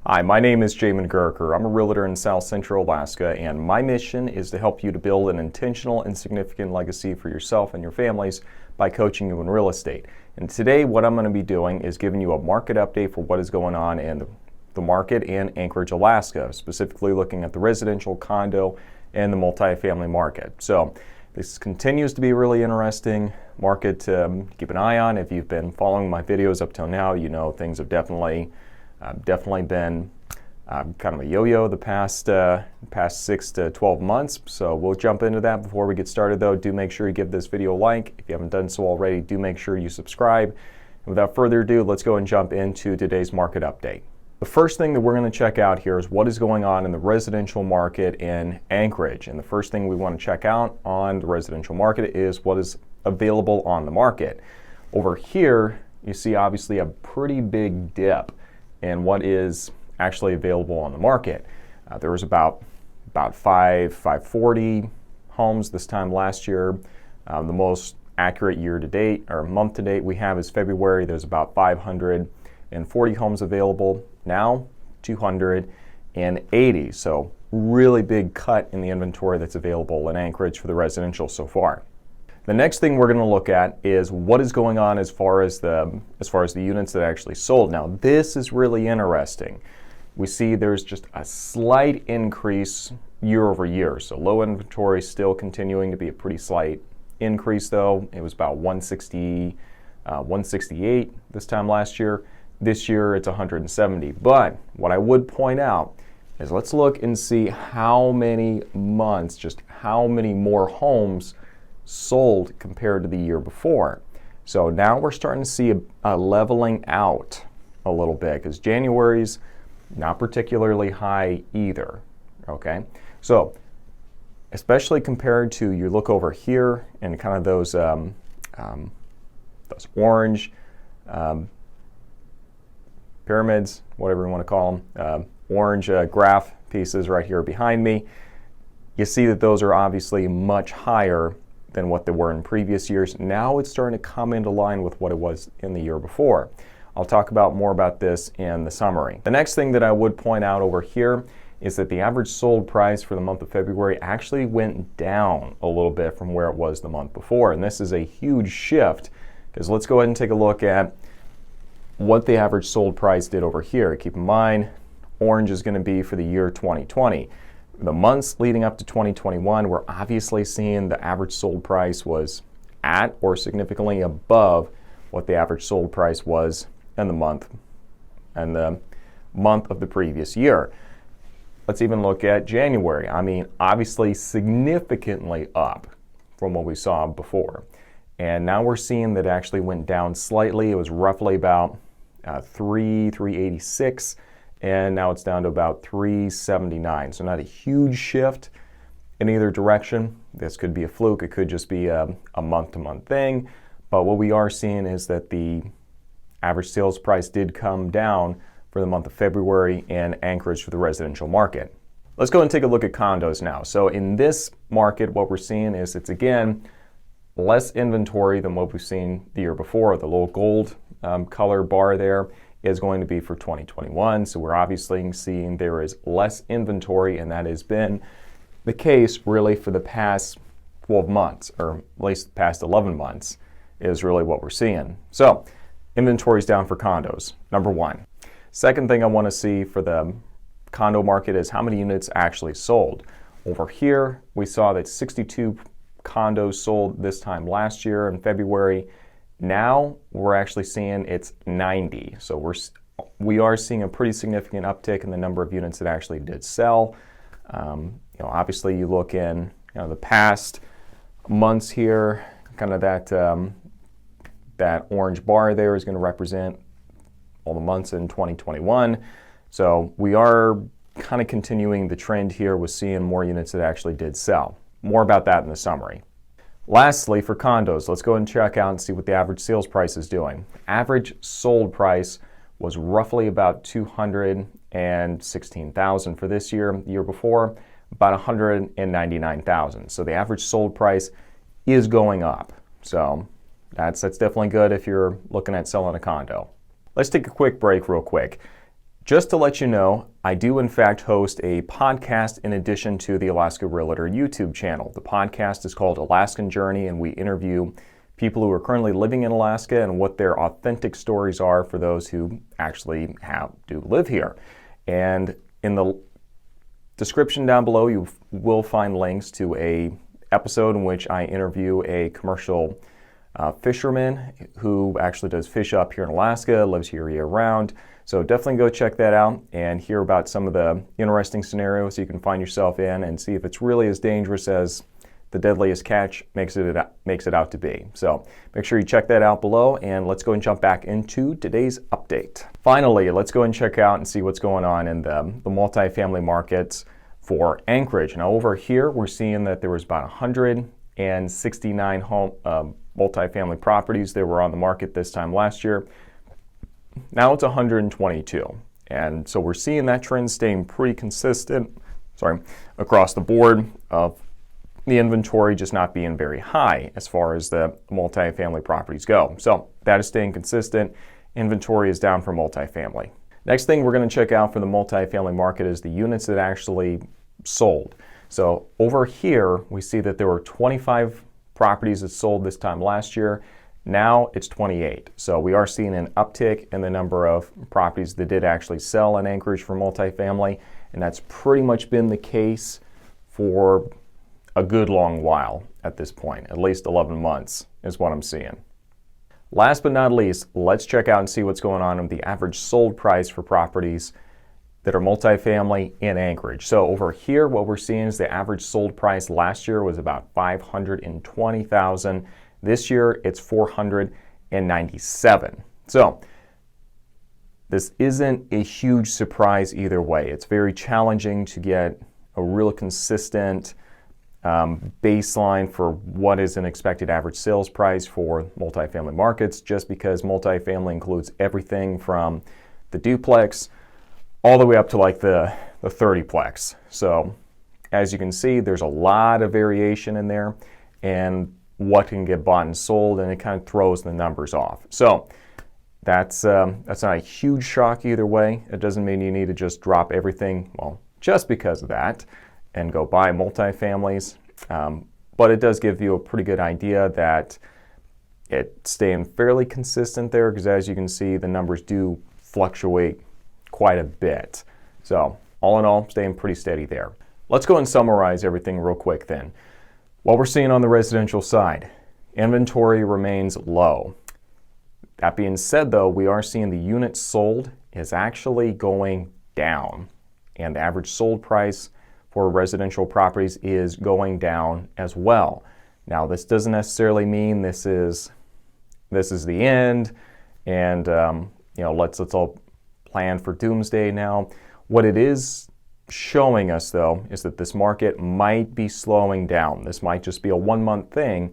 Hi, my name is Jamin Goecker. I'm a realtor in South Central Alaska, and my mission is to help you to build an intentional and significant legacy for yourself and your families by coaching you in real estate. And today what I'm going to be doing is giving you a market update for what is going on in the market in Anchorage, Alaska, specifically looking at the residential, condo, and the multifamily market. So this continues to be a really interesting market to keep an eye on. If you've been following my videos up till now, you know things have definitely been kind of a yo-yo the past 6 to 12 months. So we'll jump into that. Before we get started though, do make sure you give this video a like. If you haven't done so already, do make sure you subscribe. And without further ado, let's go and jump into today's market update. The first thing that we're going to check out here is what is going on in the residential market in Anchorage. And the first thing we want to check out on the residential market is what is available on the market. Over here, you see obviously a pretty big dip in what is actually available on the market. There was about 540 homes this time last year. The most accurate year to date or month to date we have is February. There's about 540 homes available. Now 280. So really big cut in the inventory that's available in Anchorage for the residential so far. The next thing we're going to look at is what is going on as far as the units that actually sold. Now this is really interesting. We see there's just a slight increase year over year. So low inventory still continuing to be a pretty slight increase though. It was about 168 this time last year. This year it's 170. But what I would point out is let's look and see how many months, just how many more homes sold compared to the year before. So now we're starting to see a leveling out a little bit because January's not particularly high either. Okay, so especially compared to, you look over here and kind of those orange pyramids, whatever you want to call them, orange graph pieces right here behind me. You see that those are obviously much higher than what they were in previous years. Now it's starting to come into line with what it was in the year before. I'll talk more about this in the summary. The next thing that I would point out over here is that the average sold price for the month of February actually went down a little bit from where it was the month before. And this is a huge shift because let's go ahead and take a look at what the average sold price did over here. Keep in mind, orange is going to be for the year 2020. The months leading up to 2021, we're obviously seeing the average sold price was at or significantly above what the average sold price was in the month of the previous year. Let's even look at January. I mean, obviously significantly up from what we saw before. And now we're seeing that it actually went down slightly. It was roughly about 386. And now it's down to about 379. So not a huge shift in either direction. This could be a fluke. It could just be a month-to-month thing. But what we are seeing is that the average sales price did come down for the month of February in Anchorage for the residential market. Let's go and take a look at condos now. So in this market, what we're seeing is it's again less inventory than what we've seen the year before. The little gold color bar there is going to be for 2021. So we're obviously seeing there is less inventory, and that has been the case really for the past 12 months, or at least the past 11 months is really what we're seeing. So inventory's down for condos, number one. Second thing I want to see for the condo market is how many units actually sold. Over here, we saw that 62 condos sold this time last year in February. Now we're actually seeing it's 90. So we are seeing a pretty significant uptick in the number of units that actually did sell. Obviously you look in the past months here, kind of that orange bar there is going to represent all the months in 2021. So we are kind of continuing the trend here with seeing more units that actually did sell. More about that in the summary. Lastly, for condos, let's go and check out and see what the average sales price is doing. Average sold price was roughly about $216,000 for this year. The year before, about $199,000. So the average sold price is going up. So that's definitely good if you're looking at selling a condo. Let's take a quick break real quick. Just to let you know, I do in fact host a podcast in addition to the Alaska Realtor YouTube channel. The podcast is called Alaskan Journey, and we interview people who are currently living in Alaska and what their authentic stories are for those who actually do live here. And in the description down below, you will find links to an episode in which I interview a commercial fisherman who actually does fish up here in Alaska, lives here year round. So definitely go check that out and hear about some of the interesting scenarios you can find yourself in and see if it's really as dangerous as the deadliest catch makes it out to be. So make sure you check that out below, and let's go and jump back into today's update. Finally, let's go and check out and see what's going on in the multifamily markets for Anchorage. Now over here, we're seeing that there was about 169 multifamily properties that were on the market this time last year. Now it's 122. And so we're seeing that trend staying pretty consistent, across the board of the inventory just not being very high as far as the multifamily properties go. So that is staying consistent. Inventory is down for multifamily. Next thing we're going to check out for the multifamily market is the units that actually sold. So over here, we see that there were 25 properties that sold this time last year. Now it's 28. So we are seeing an uptick in the number of properties that did actually sell in Anchorage for multifamily, and that's pretty much been the case for a good long while at this point. At least 11 months is what I'm seeing. Last but not least, let's check out and see what's going on with the average sold price for properties that are multifamily in Anchorage. So over here, what we're seeing is the average sold price last year was about $520,000. This year, it's $497,000. So this isn't a huge surprise either way. It's very challenging to get a real consistent baseline for what is an expected average sales price for multifamily markets, just because multifamily includes everything from the duplex all the way up to like the 30-plex. So as you can see, there's a lot of variation in there and what can get bought and sold, and it kind of throws the numbers off. So that's not a huge shock either way. It doesn't mean you need to just drop everything, well, just because of that, and go buy multifamilies. But it does give you a pretty good idea that it's staying fairly consistent there, because as you can see, the numbers do fluctuate quite a bit. So all in all, staying pretty steady there. Let's go and summarize everything real quick then. What we're seeing on the residential side, inventory remains low. That being said though, we are seeing the units sold is actually going down, and the average sold price for residential properties is going down as well. Now, this doesn't necessarily mean this is the end, and let's all plan for doomsday now. What it is showing us, though, is that this market might be slowing down. This might just be a 1-month thing,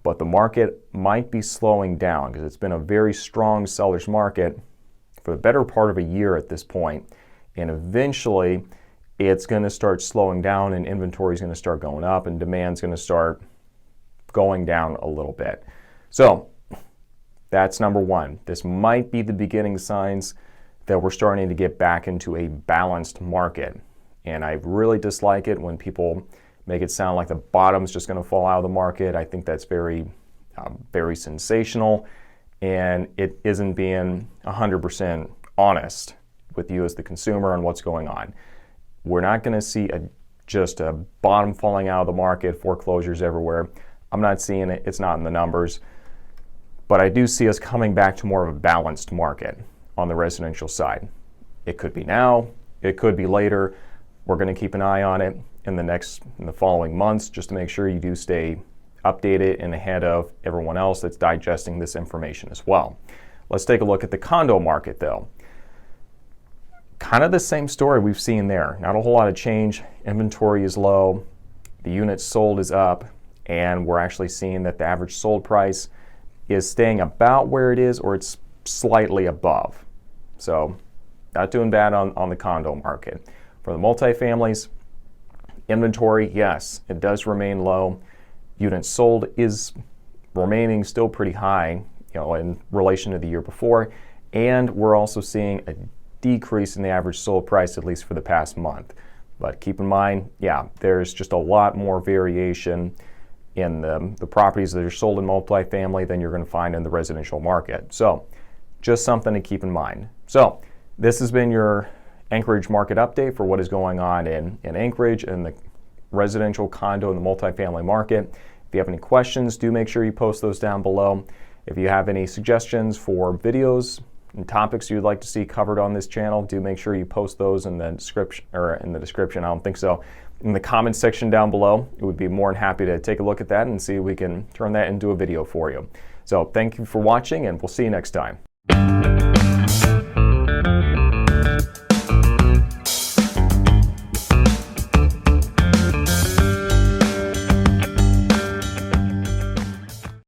but the market might be slowing down because it's been a very strong seller's market for the better part of a year at this point, and eventually it's going to start slowing down and inventory is going to start going up and demand's going to start going down a little bit. So that's number one. This might be the beginning signs that we're starting to get back into a balanced market. And I really dislike it when people make it sound like the bottom's just going to fall out of the market. I think that's very sensational, and it isn't being 100% honest with you as the consumer on what's going on. We're not going to see just a bottom falling out of the market, foreclosures everywhere. I'm not seeing it. It's not in the numbers. But I do see us coming back to more of a balanced market on the residential side. It could be now. It could be later. We're going to keep an eye on it in the following months just to make sure you do stay updated and ahead of everyone else that's digesting this information as well. Let's take a look at the condo market though. Kind of the same story we've seen there. Not a whole lot of change. Inventory is low. The units sold is up, and we're actually seeing that the average sold price is staying about where it is, or it's slightly above. So not doing bad on the condo market. For the multifamilies, inventory, yes, it does remain low. Units sold is remaining still pretty high, in relation to the year before. And we're also seeing a decrease in the average sold price, at least for the past month. But keep in mind, yeah, there's just a lot more variation in the properties that are sold in multifamily than you're going to find in the residential market. So just something to keep in mind. So this has been your Anchorage market update for what is going on in Anchorage and the residential, condo, and the multifamily market. If you have any questions, do make sure you post those down below. If you have any suggestions for videos and topics you'd like to see covered on this channel, do make sure you post those in the description, I don't think so, in the comments section down below. We would be more than happy to take a look at that and see if we can turn that into a video for you. So thank you for watching, and we'll see you next time.